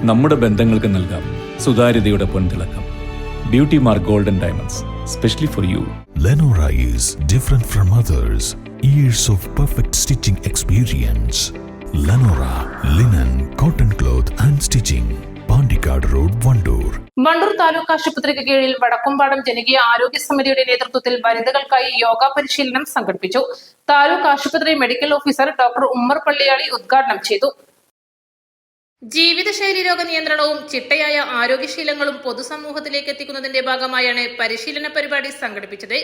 നമ്മുടെ ബന്ധങ്ങൾക്ക് നൽകാം സുതാര്യതയുടെ പൊൻതിളക്കം. Beauty mark golden diamonds, specially for you. Lenora is different from others. Years of perfect stitching experience. Lenora linen, cotton cloth and stitching. Pandikkad road, Wandoor. Wandoor taluk ആശുപത്രിക്ക് കീഴിൽ വടക്കുംപാടം ജനകീയ ആരോഗ്യ സമിതിയുടെ നേതൃത്വത്തിൽ വനിതകൾക്കായി യോഗ പരിശീലനം സംഘടിപ്പിച്ചു. താലൂക്ക് ആശുപത്രി medical officer doctor Ummer Palliyali ഉദ്ഘാടനം ചെയ്തു. ജീവിതശൈലി രോഗ നിയന്ത്രണവും ചിട്ടയായ ആരോഗ്യശീലങ്ങളും പൊതുസമൂഹത്തിലേക്ക് എത്തിക്കുന്നതിന്റെ ഭാഗമായാണ് പരിശീലന പരിപാടി സംഘടിപ്പിച്ചത്.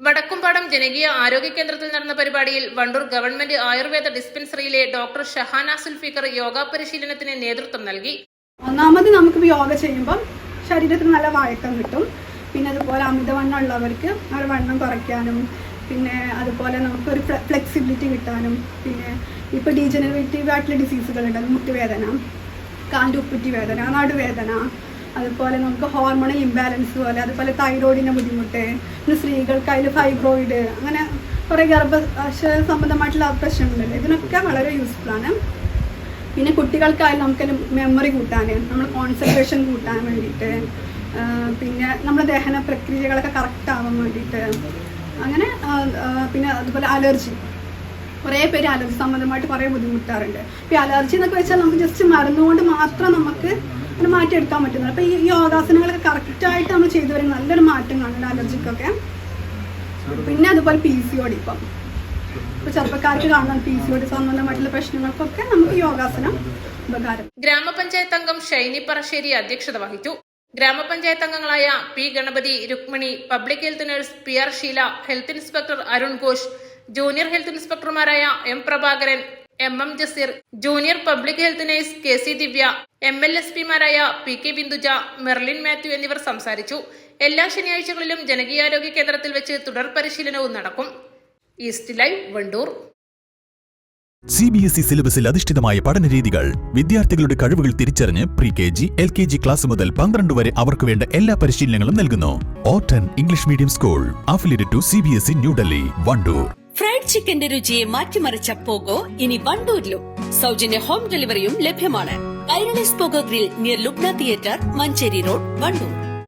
വടക്കുംപാടം ജനകീയ ആരോഗ്യ കേന്ദ്രത്തിൽ നടന്ന പരിപാടിയിൽ വണ്ടൂർ ഗവൺമെന്റ് ആയുർവേദ ഡിസ്പെൻസറിയിലെ ഡോക്ടർ ഷഹാന സുൽഫിക്കർ യോഗ പരിശീലനത്തിന് നേതൃത്വം നൽകി. ഒന്നാമത് നമുക്ക് യോഗ ചെയ്യുമ്പം ശരീരത്തിന് നല്ല വഴക്കം കിട്ടും. പിന്നെ അതുപോലെ അമിതവണ്ണം ഉള്ളവർക്ക് അവർ വണ്ണം കുറയ്ക്കാനും, പിന്നെ അതുപോലെ നമുക്കൊരു ഫ്ലെക്സിബിലിറ്റി കിട്ടാനും, പിന്നെ ഇപ്പോൾ ഡീജനറേറ്റീവ് ആയിട്ടുള്ള ഡിസീസുകളുണ്ട്, മുട്ടുവേദന, കാലിൻ്റെ ഉപ്പുറ്റി വേദന, നടുവേദന, അതുപോലെ നമുക്ക് ഹോർമോണൽ ഇംബാലൻസ് പോലെ, അതുപോലെ തൈറോയിഡിൻ്റെ ബുദ്ധിമുട്ട്, പിന്നെ സ്ത്രീകൾക്ക് അതിൽ ഫൈബ്രോയിഡ്, അങ്ങനെ കുറേ ഗർഭാശയ സംബന്ധമായിട്ടുള്ള പ്രശ്നങ്ങളുണ്ട്. ഇതിനൊക്കെ വളരെ യൂസ്ഫുള്ളാണ്. പിന്നെ കുട്ടികൾക്കായാലും നമുക്ക് മെമ്മറി കൂട്ടാൻ, നമ്മൾ കോൺസെൻട്രേഷൻ കൂട്ടാൻ വേണ്ടിയിട്ട്, പിന്നെ നമ്മുടെ ദഹന പ്രക്രിയകളൊക്കെ കറക്റ്റ് ആവാൻ വേണ്ടിയിട്ട്, അങ്ങനെ പിന്നെ അതുപോലെ അലർജി, കുറേ പേര് അലർജി സംബന്ധമായിട്ട് കുറേ ബുദ്ധിമുട്ടാറുണ്ട്. അപ്പോൾ ഈ അലർജി എന്നൊക്കെ വെച്ചാൽ നമുക്ക് ജസ്റ്റ് മരുന്നുകൊണ്ട് മാത്രം നമുക്ക് അത് മാറ്റിയെടുക്കാൻ പറ്റുന്നത്. അപ്പോൾ ഈ യോഗാസനങ്ങളൊക്കെ കറക്റ്റായിട്ട് നമ്മൾ ചെയ്തു വരുന്ന നല്ലൊരു മാറ്റം കാണുന്നുണ്ട് അലർജിക്കൊക്കെ. പിന്നെ അതുപോലെ PCOD, ഇപ്പോൾ ചെറുപ്പക്കാർക്ക് കാണുന്ന PCOD സംബന്ധമായിട്ടുള്ള പ്രശ്നങ്ങൾക്കൊക്കെ നമുക്ക് യോഗാസനം ഉപകാരം. ഗ്രാമപഞ്ചായത്ത് അംഗം ഷൈനി പറശ്ശേരി അധ്യക്ഷത വഹിച്ചു. ഗ്രാമപഞ്ചായത്ത് അംഗങ്ങളായ P Ganapathi, Rukmini, public health nurse PR Sheela, health inspector Arun Ghosh, junior health ഇൻസ്പെക്ടർമാരായ M Prabhakaran, MM Jaseer, junior public health nurse KC Divya, MLSPമാരായ PK ബിന്ദുജ, മെർലിൻ മാത്യു എന്നിവർ സംസാരിച്ചു. എല്ലാ ശനിയാഴ്ചകളിലും ജനകീയാരോഗ്യ കേന്ദ്രത്തിൽ വെച്ച് തുടർ പരിശീലനവും നടക്കും. East live, Wandoor. CBSE സിലബസിൽ അധിഷ്ഠിതമായ പഠനരീതികൾ. വിദ്യാർത്ഥികളുടെ കഴിവുകൾ തിരിച്ചറിഞ്ഞ് pre-KG, LKG ക്ലാസ് മുതൽ 12 വരെ അവർക്ക് വേണ്ട എല്ലാ പരിശീലനങ്ങളും നൽകുന്നു. ഓട്ടൻ English medium school, affiliated to CBSE New Delhi, Wandoor. Fried ചിക്കന്റെ രുചിയെ മാറ്റിമറിച്ച പോഗോ ഇനി വണ്ടൂരിലും. സൗജന്യ ഹോം ഡെലിവറിയും ലഭ്യമാണ്. Kairalis pogo grill near Lubna theatre, Manjeri road, Wandoor.